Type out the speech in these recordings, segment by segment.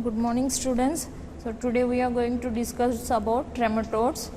Good morning students. So today we are going to discuss about trematodes.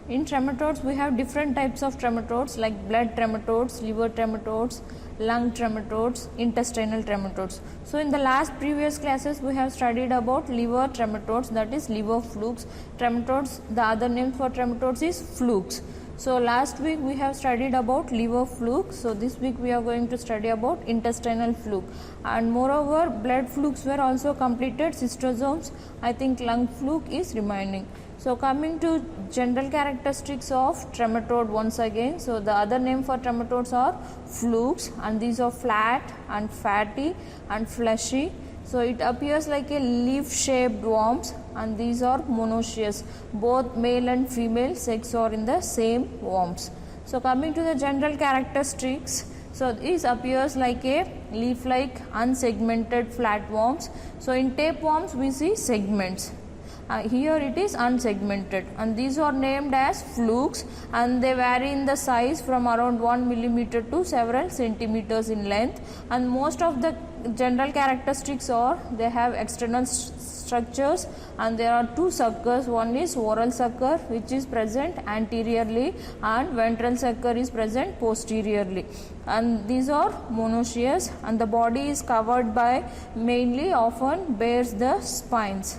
In trematodes we have different types of trematodes like blood trematodes, liver trematodes, lung trematodes, intestinal trematodes. So in the last previous classes we have studied about liver trematodes, that is liver flukes. Trematodes, the other name for trematodes is flukes. So last week we have studied about liver fluke. So this week we are going to study about intestinal fluke, and moreover blood flukes were also completed, cystosomes. I think lung fluke is remaining. So coming to general characteristics of trematode once again. So the other name for trematodes are flukes, and these are flat and fatty and fleshy. So it appears like a leaf shaped worms, and these are monoecious. Both male and female sex are in the same worms. So coming to the general characteristics, so this appears like a leaf like unsegmented flat worms. So in tapeworms we see segments. Here it is unsegmented, and these are named as flukes, and they vary in the size from around 1 millimeter to several centimeters in length. And most of the general characteristics are they have external structures, and there are two suckers. One is oral sucker, which is present anteriorly, and ventral sucker is present posteriorly, and these are monoecious, and the body is covered by mainly often bears the spines,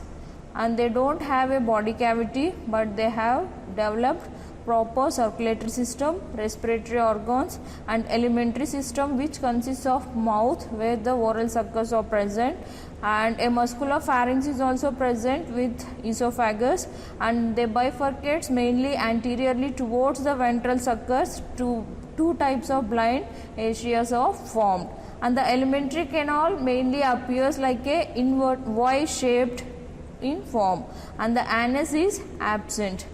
and they don't have a body cavity, but they have developed proper circulatory system, respiratory organs, and alimentary system, which consists of mouth where the oral suckers are present, and a muscular pharynx is also present with esophagus, and they bifurcates mainly anteriorly towards the ventral suckers. Two types of blind areas are formed, and the alimentary canal mainly appears like a invert Y shaped in form, and the anus is absent,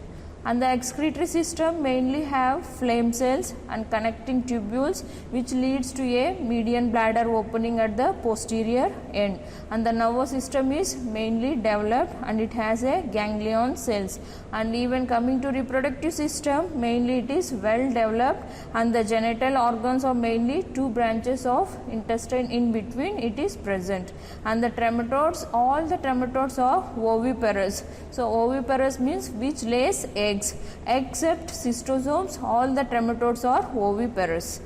and the excretory system mainly have flame cells and connecting tubules, which leads to a median bladder opening at the posterior end, and the nervous system is mainly developed, and it has a ganglion cells. And even coming to reproductive system, mainly it is well developed, and the genital organs are mainly two branches of intestine in between it is present. And the trematodes, all the trematodes are oviparous. So oviparous means which lays eggs. Except cystosomes, all the trematodes are oviparous.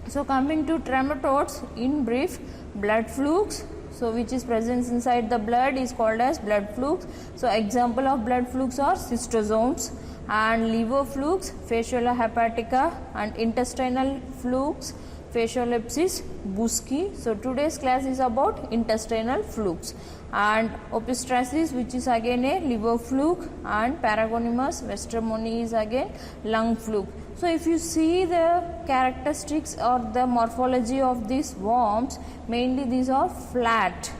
So coming to trematodes in brief, blood flukes, so which is present inside the blood is called as blood flukes. So example of blood flukes are cystosomes, and liver flukes, Fasciola hepatica, and intestinal flukes, Fasciolepsis buschii. So today's class is about intestinal flukes. And Opistrosis, which is again a liver fluke, and Paragonimus westermani is again lung fluke. So if you see the characteristics or the morphology of these worms, mainly these are flat.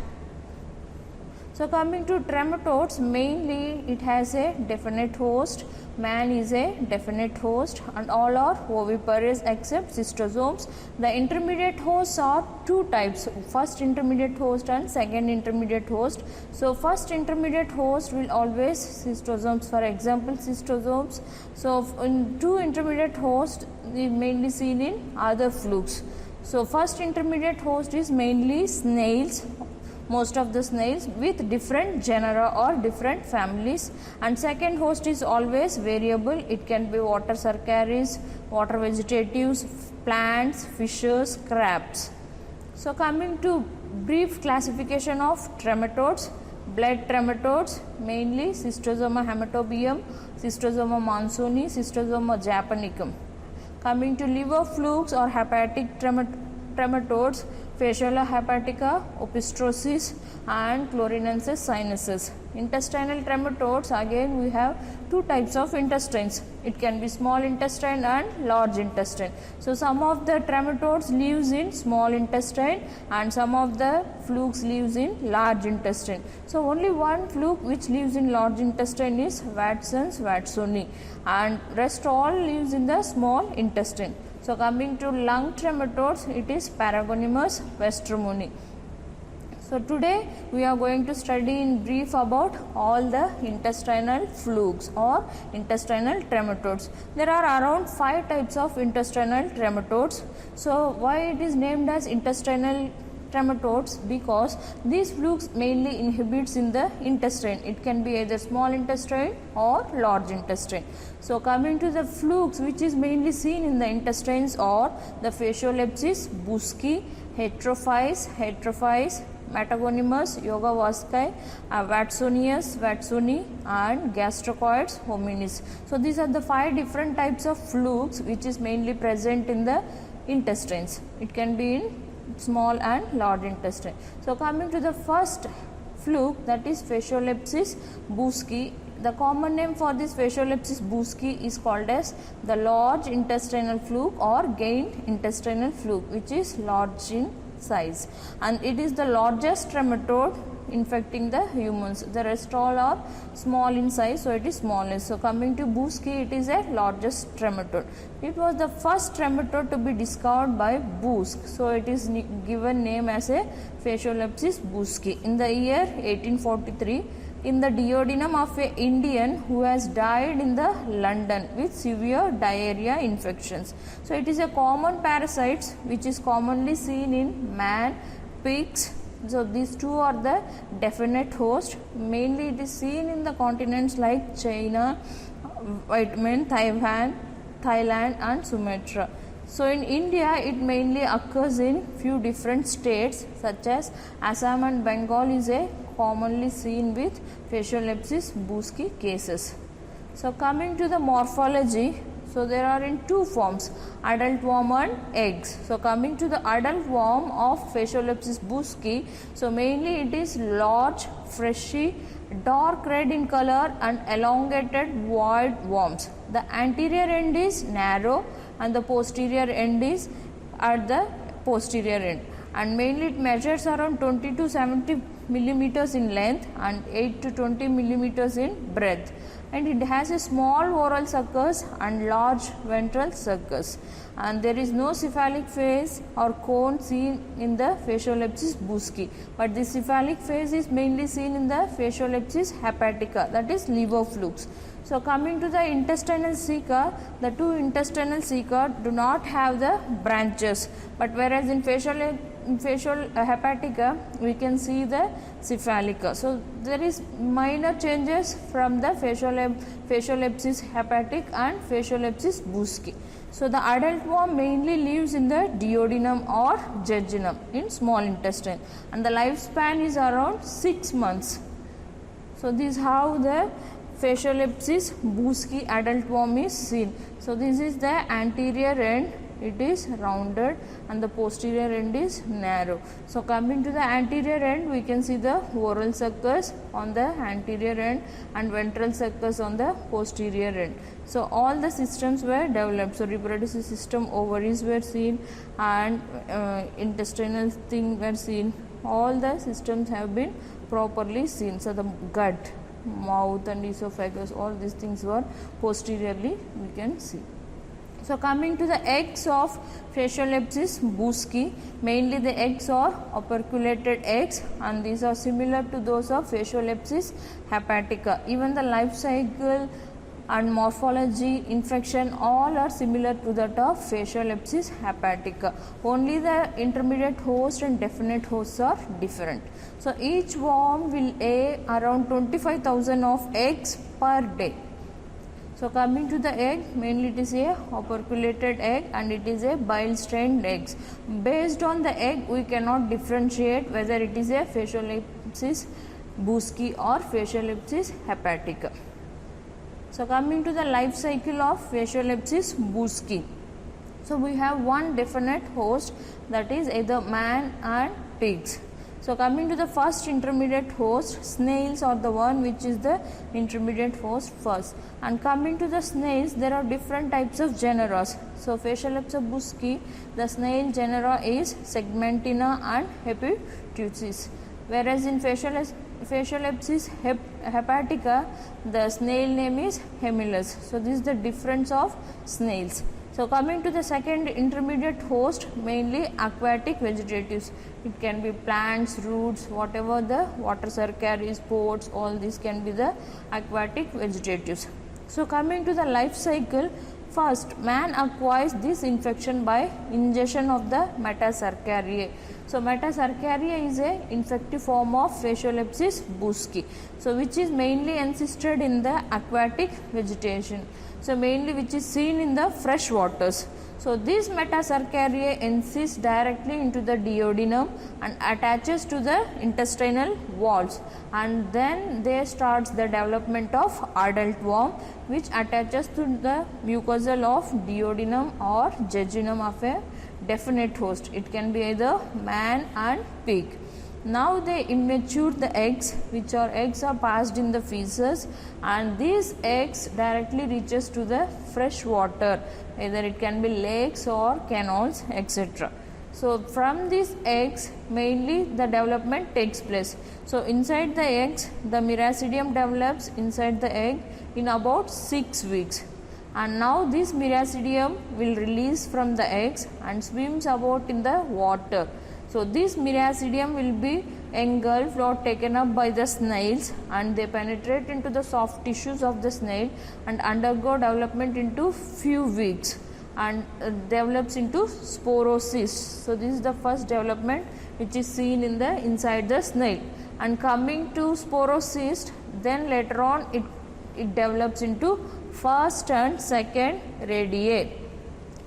So coming to trematodes, mainly it has a definite host. Man is a definite host, and all are oviparous except cystosomes. The intermediate hosts are two types, first intermediate host and second intermediate host. So first intermediate host will always cystosomes, for example cystosomes. So in two intermediate hosts is mainly seen in other flukes. So first intermediate host is mainly snails, most of the snails with different genera or different families, and second host is always variable. It can be water cercaries, water vegetatives, plants, fishes, crabs. So coming to brief classification of trematodes, blood trematodes mainly Cystosoma hematobium, Cystosoma mansoni, Cystosoma japonicum. Coming to liver flukes or hepatic trematodes, Fasciola hepatica, Opistrosis, and Chlorinensis sinuses. Intestinal trematodes, again we have two types of intestines. It can be small intestine and large intestine. So some of the trematodes lives in small intestine, and some of the flukes lives in large intestine. So only one fluke which lives in large intestine is Watson's watsoni, and rest all lives in the small intestine. So coming to lung trematodes, it is Paragonimus westermani. So today we are going to study in brief about all the intestinal flukes or intestinal trematodes. There are around 5 types of intestinal trematodes. So why it is named as intestinal trematodes because these flukes mainly inhibits in the intestine. It can be either small intestine or large intestine. So coming to the flukes which is mainly seen in the intestines are the Phaeolepis buski, Heterophyes, Metagonimus, Yoga vascae, Watsonius, Watsoni, and Gastrocoids hominis. So these are the 5 different types of flukes which is mainly present in the intestines. It can be in small and large intestine. So coming to the first fluke, that is Phaeolepis buski. The common name for this Phaeolepis buski is called as the large intestinal fluke or gained intestinal fluke, which is large in size, and it is the largest trematode infecting the humans. The rest all are small in size, so it is smallest. So coming to buski, it is a largest trematode. It was the first trematode to be discovered by Busk, so it is given name as a Phaeolepis buski in the year 1843 in the duodenum of an Indian who has died in the London with severe diarrhea infections. So it is a common parasite which is commonly seen in man, pigs. So these two are the definite host. Mainly it is seen in the continents like China, Vietnam, Thailand and Sumatra. So in India it mainly occurs in few different states such as Assam and Bengal is a commonly seen with Phaeolepis buski cases. So coming to the morphology, so there are in 2 forms, adult worm and eggs. So coming to the adult worm of Phaeolepis buski, so mainly it is large, fleshy, dark red in color and elongated wide worms. The anterior end is narrow and the posterior end is at the posterior end, and mainly it measures around 20 to 70 millimeters in length and 8 to 20 millimeters in breadth, and it has a small oral suckers and large ventral suckers, and there is no cephalic phase or cone seen in the Phaeolepis buski, but the cephalic phase is mainly seen in the Phaeolepis hepatica, that is liver flukes. So coming to the intestinal ceca, the 2 intestinal ceca do not have the branches, but whereas in hepatica we can see the cephalica. So there is minor changes from the Phaeolepis hepatic and Phaeolepis buski. So the adult worm mainly lives in the duodenum or jejunum in small intestine, and the lifespan is around 6 months. So this is how the Phaeolepis buski adult worm is seen. So this is the anterior end, it is rounded, and the posterior end is narrow. So coming to the anterior end, we can see the oral suckers on the anterior end and ventral suckers on the posterior end. So all the systems were developed. So reproductive system, ovaries were seen, and intestinal thing were seen. All the systems have been properly seen. So the gut, mouth and esophagus, all these things were posteriorly we can see. So coming to the eggs of Phaeolepis buski, mainly the eggs are operculated eggs, and these are similar to those of Phaeolepis hepatica. Even the life cycle and morphology, infection, all are similar to that of Phaeolepis hepatica. Only the intermediate host and definite hosts are different. So each worm will lay around 25,000 of eggs per day. So coming to the egg, mainly it is a operculated egg and it is a bile strained eggs. Based on the egg, we cannot differentiate whether it is a Phaeolepis buski or Phaeolepis hepatica. So coming to the life cycle of Phaeolepis buski. So we have one definite host, that is either man and pigs. So coming to the first intermediate host, snails are the one which is the intermediate host first. And coming to the snails, there are different types of genera. So Phaeolepis buski, the snail genera is Segmentina and Hepitusis. Whereas in Phaeolepis hepatica, the snail name is Hemilus. So this is the difference of snails. So coming to the second intermediate host, mainly aquatic vegetatives. It can be plants, roots, whatever the water circaria, spots, all these can be the aquatic vegetatives. So coming to the life cycle, First, man acquires this infection by ingestion of the Metacercariae. So, Metacercariae is a infective form of Phaeolepis busci, so which is mainly ancestred in the aquatic vegetation. So, mainly which is seen in the fresh waters. So, this Metacercariae insists directly into the duodenum and attaches to the intestinal walls, and then there starts the development of adult worm, which attaches to the mucosal of duodenum or jejunum of a definite host. It can be either man and pig. Now they immature the eggs, which are passed in the feces, and these eggs directly reaches to the fresh water, either it can be lakes or canals, etc. So from these eggs mainly the development takes place. So inside the eggs the miracidium develops inside the egg in about 6 weeks, and now this miracidium will release from the eggs and swims about in the water. So this miracidium will be engulfed or taken up by the snails, and they penetrate into the soft tissues of the snail and undergo development into few weeks and develops into sporocyst. So this is the first development which is seen in the inside the snail, and coming to sporocyst, then later on it develops into first and second radiae,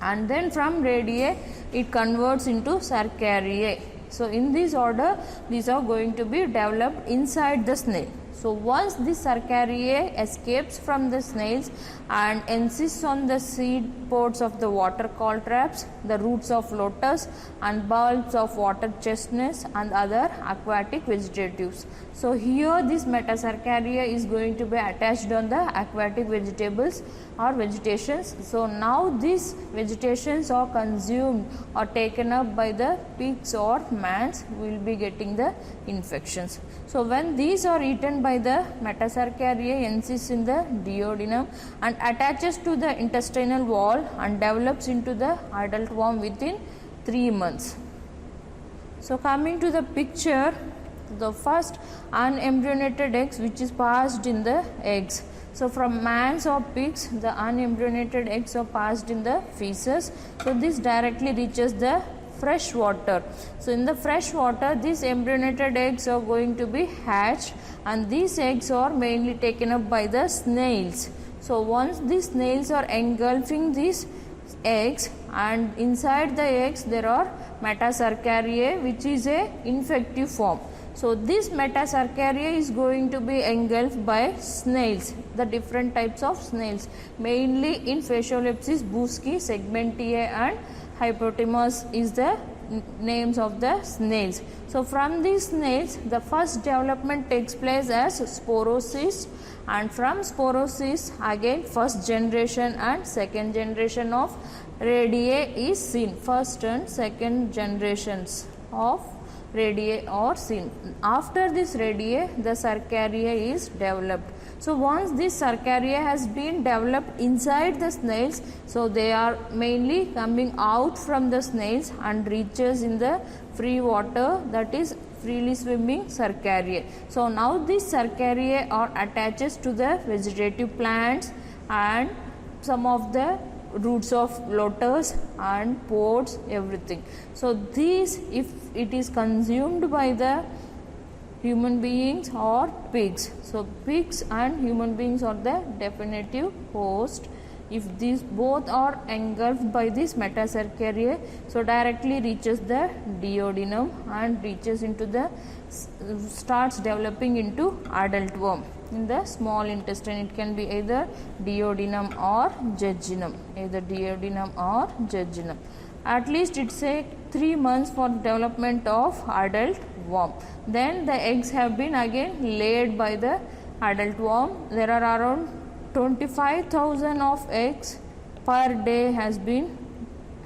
and then from radiae it converts into cercariae. So in this order these are going to be developed inside the snail. So once this cercariae escapes from the snails and insists on the seed pods of the water caltrops, the roots of lotus and bulbs of water chestnuts and other aquatic vegetatives. So here this Metacercariae is going to be attached on the aquatic vegetables or vegetations. So now these vegetations are consumed or taken up by the pigs or mans, we will be getting the infections. So when these are eaten by the Metacercariae insists in the duodenum and attaches to the intestinal wall and develops into the adult worm within 3 months. So coming to the picture, the first unembryonated eggs which is passed in the eggs. So from mans or pigs the unembryonated eggs are passed in the feces. So this directly reaches the fresh water. So in the fresh water these embryonated eggs are going to be hatched, and these eggs are mainly taken up by the snails. So once these snails are engulfing these eggs, and inside the eggs there are Metacercariae which is a infective form. So this Metacercariae is going to be engulfed by snails, the different types of snails, mainly in Phaeolepis busci, Segmentia and Hippopotamus is the names of the snails. So from these snails the first development takes place as sporocyst, and from sporocyst again first generation and second generation of radiae is seen. First and second generations of radiae are seen. After this radiae the cercariae is developed. So once this cercariae has been developed inside the snails, so they are mainly coming out from the snails and reaches in the free water, that is freely swimming cercariae. So now these cercariae are attaches to the vegetative plants and some of the roots of lotus and pods, everything. So these, if it is consumed by the human beings or pigs, so pigs and human beings are the definitive host. If these both are engulfed by this Metacercariae, so directly reaches the duodenum and reaches into the starts developing into adult worm in the small intestine. It can be either duodenum or jejunum, either duodenum or jejunum. At least it say 3 months for development of adult worm. Then the eggs have been again laid by the adult worm. There are around 25,000 of eggs per day has been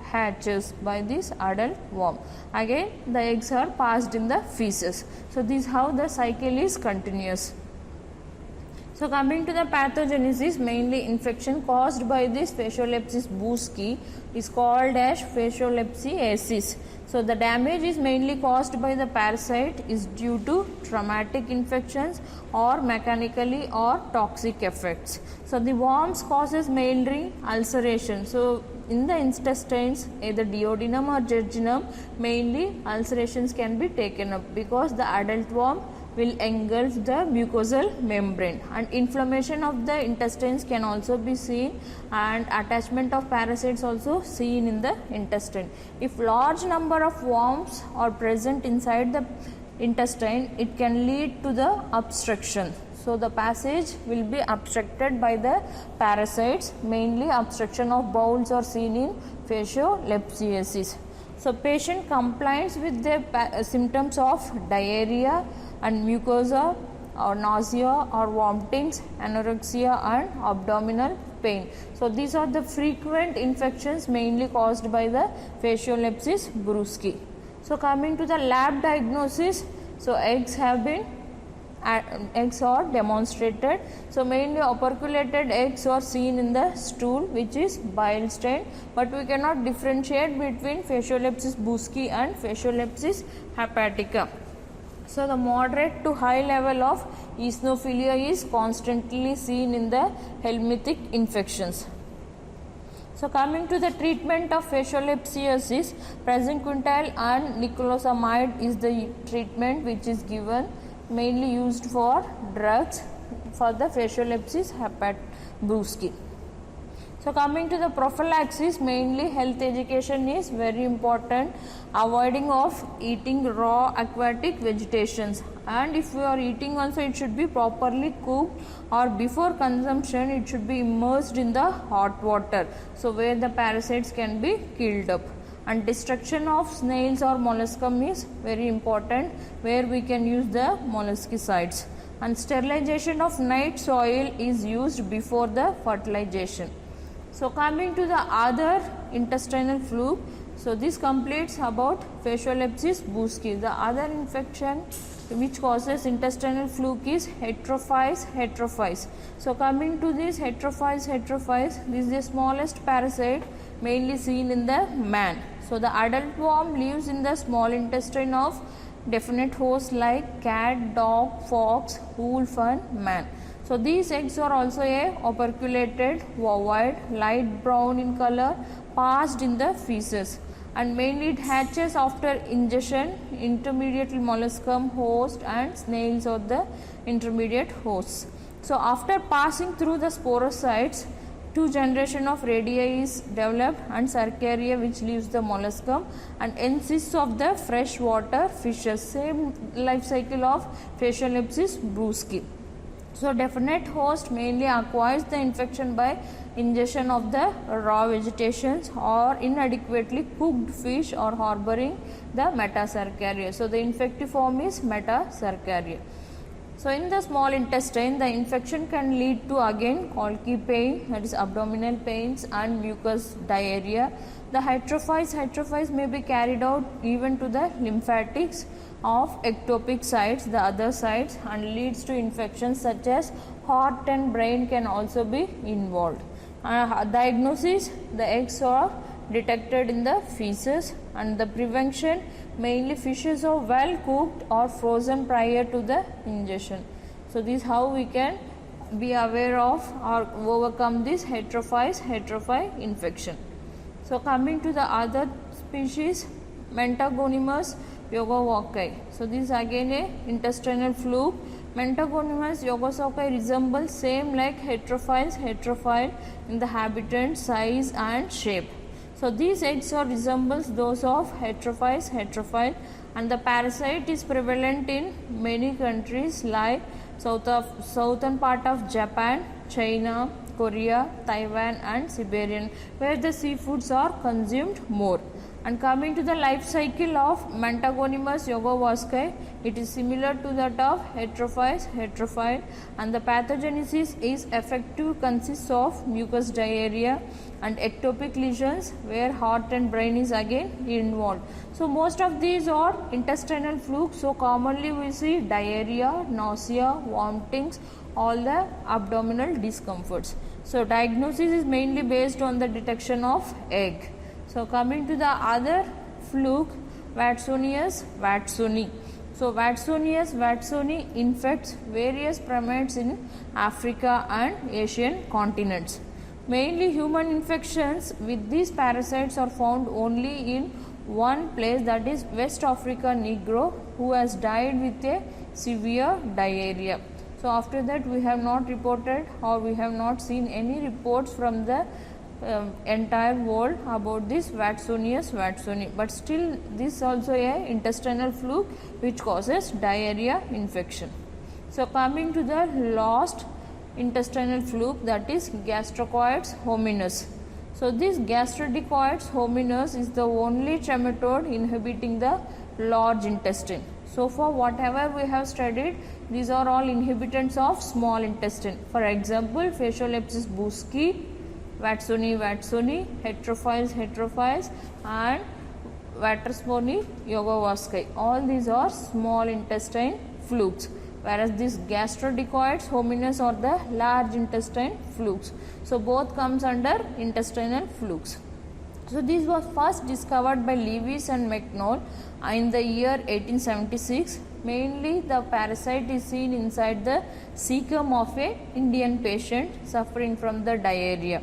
hatches by this adult worm. Again the eggs are passed in the feces. So this is how the cycle is continuous. So coming to the pathogenesis, mainly infection caused by this Fasciolepsis buski is called as fasciolepsiasis. So the damage is mainly caused by the parasite is due to traumatic infections or mechanically or toxic effects. So the worms causes mainly ulceration. So in the intestines, either duodenum or jejunum, mainly ulcerations can be taken up because the adult worm will engulf the mucosal membrane, and inflammation of the intestines can also be seen, and attachment of parasites also seen in the intestine. If large number of worms are present inside the intestine, it can lead to the obstruction. So the passage will be obstructed by the parasites. Mainly obstruction of bowels are seen in fasciolepsiasis. So patient complains with the symptoms of diarrhea and mucosa or nausea or vomitings, anorexia and abdominal pain. So these are the frequent infections mainly caused by the Fasciolepsis buski. So coming to the lab diagnosis, so eggs are demonstrated. So mainly operculated eggs are seen in the stool, which is bile stain, but we cannot differentiate between Fasciolepsis buski and Fasciolepsis hepatica. So the moderate to high level of eosinophilia is constantly seen in the helminthic infections. So coming to the treatment of fasciolepsiasis, praziquantel and nicotinamide is the treatment which is given, mainly used for drugs for the Fasciolepsis buski. So coming to the prophylaxis, mainly health education is very important, avoiding of eating raw aquatic vegetations, and if we are eating also, it should be properly cooked, or before consumption it should be immersed in the hot water, so where the parasites can be killed up. And destruction of snails or molluscum is very important, where we can use the molluscicides, and sterilization of night soil is used before the fertilization. So coming to the other intestinal fluke, so this completes about Fasciolepsis buski. The other infection which causes intestinal fluke is Heterophyes. So coming to this Heterophyes, this is the smallest parasite mainly seen in the man. So the adult worm lives in the small intestine of definite hosts like cat, dog, fox, wolf and man. So these eggs are also a operculated, ovoid, light brown in color, passed in the feces, and mainly it hatches after ingestion. Intermediate molluscum host and snails are the intermediate hosts. So after passing through the sporocytes, two generations of radii is developed and Cercaria which leaves the molluscum and consists of the freshwater fishes, same life cycle of Fasciolepsis buski. So definite host mainly acquires the infection by ingestion of the raw vegetations or inadequately cooked fish or harboring the metacercaria. So the infective form is metacercaria. So in the small intestine, the infection can lead to again colicky pain, that is abdominal pains, and mucus diarrhea. The Heterophyes may be carried out even to the lymphatics of ectopic sites, the other sites, and leads to infections such as heart and brain can also be involved. Diagnosis, the eggs are detected in the feces, and the prevention, mainly fishes are well cooked or frozen prior to the ingestion. So this is how we can be aware of or overcome this Heterophyes infection. So coming to the other species, Mentagonimus yogowaki. So this is again a intestinal fluke. Mentagonimus yogowaki resembles same like heterophile in the habitat, size and shape. So these eggs are resembles those of heterophile, and the parasite is prevalent in many countries like southern part of Japan, China, Korea, Taiwan and Siberian, where the seafoods are consumed more. And coming to the life cycle of Mentagonimus yogowaki, it is similar to that of heterophile, and the pathogenesis is effective, consists of mucus diarrhea and ectopic lesions where heart and brain is again involved. So most of these are intestinal flukes. So commonly we see diarrhea, nausea, vomitings all the abdominal discomforts. So diagnosis is mainly based on the detection of egg. So coming to the other fluke, Watsonius watsoni. So Watsonius watsoni infects various primates in Africa and Asian continents. Mainly human infections with these parasites are found only in one place, that is West Africa Negro, who has died with a severe diarrhea. So after that we have not reported or we have not seen any reports from the entire world about this Watsonius watsoni, but still this also a intestinal fluke which causes diarrhea infection. So coming to the last intestinal fluke, that is Gastrococcoides hominis. So this Gastrococcoides hominis is the only trematode inhabiting the large intestine. So far whatever we have studied, these are all inhabitants of small intestine. For example, Phaeolepis buski, Watsoni watsoni, Heterophiles and Waterspooni yogowski. All these are small intestine flukes, whereas these Gastrococcoides hominis are the large intestine flukes. So both comes under intestinal flukes. So this was first discovered by Lewis and McNaull in the year 1876. Mainly the parasite is seen inside the cecum of a Indian patient suffering from the diarrhea.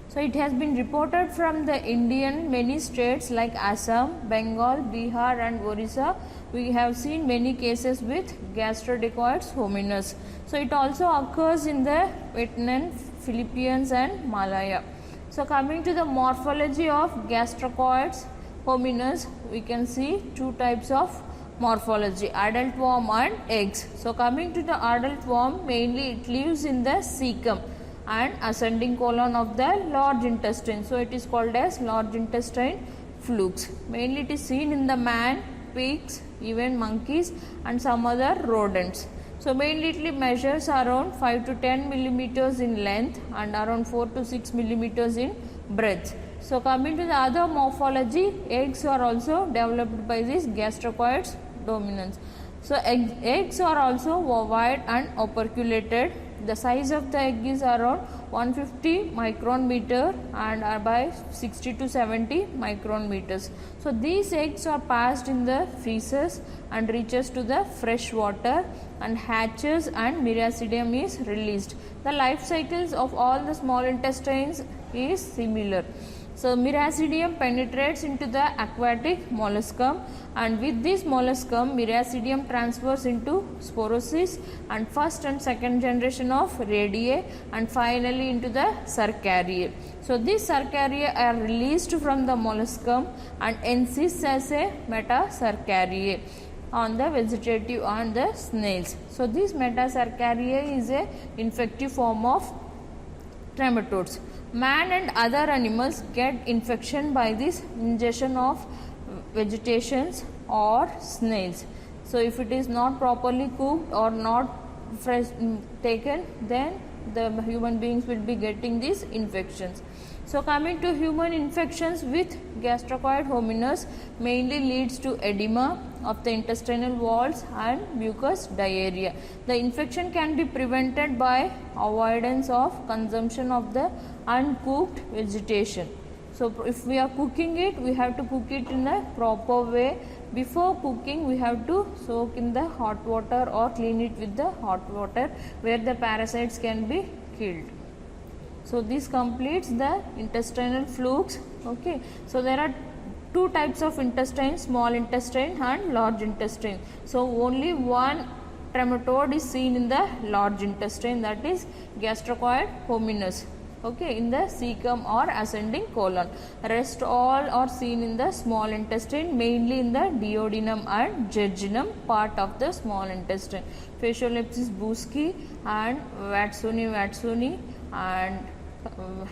So it has been reported from the Indian many states like Assam, Bengal, Bihar and Orissa. We have seen many cases with Gastrococcoides hominis. So it also occurs in the Vietnam, Philippines and Malaya. So coming to the morphology of Gastrococcoides hominis, we can see two types of morphology, adult worm and eggs. So coming to the adult worm, mainly it lives in the cecum and ascending colon of the large intestine. So it is called as large intestine flukes. Mainly it is seen in the man, pigs, even monkeys and some other rodents. So mainly it measures around 5 to 10 millimeters in length and around 4 to 6 millimeters in breadth. So coming to the other morphology, eggs are also developed by these Gastrococcoides dominans. So eggs are also ovoid and operculated. The size of the egg is around 150 micron meter and by 60 to 70 micron meters. So these eggs are passed in the feces and reaches to the fresh water and hatches and miracidium is released. The life cycles of all the small intestines is similar. So miracidium penetrates into the aquatic molluscum, and with this molluscum miracidium transfers into sporocysts and first and second generation of radiae and finally into the cercariae. So these cercariae are released from the molluscum and encyst as a metacercariae on the vegetative and the snails. So this metacercariae is a infective form of trematodes. Man and other animals get infection by this ingestion of vegetations or snails. So if it is not properly cooked or not fresh taken, then the human beings will be getting these infections. So coming to human infections with Gastrococcoides hominis mainly leads to edema of the intestinal walls and mucus diarrhea. The infection can be prevented by avoidance of consumption of the uncooked vegetation. So if we are cooking it, we have to cook it in a proper way. Before cooking, we have to soak in the hot water or clean it with the hot water where the parasites can be killed. So this completes the intestinal flukes. Okay, so there are two types of intestine, small intestine and large intestine. So only one trematode is seen in the large intestine, that is Gastrococcoides hominis. Okay, in the cecum or ascending colon. Rest all are seen in the small intestine, mainly in the duodenum and jejunum part of the small intestine. Phaeolepis buski and Watsoni and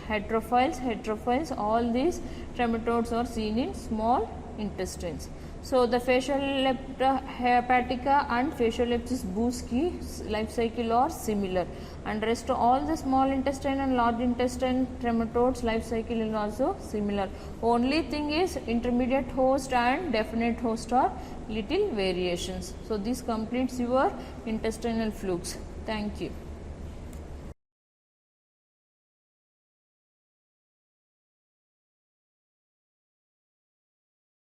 Heterophiles, all these trematodes are seen in small intestines. So the Phaeolepta hepatica and Phaeolepis buski life cycle are similar, and rest all the small intestine and large intestine trematodes life cycle is also similar. Only thing is intermediate host and definite host are little variations. So this completes your intestinal flukes. Thank you.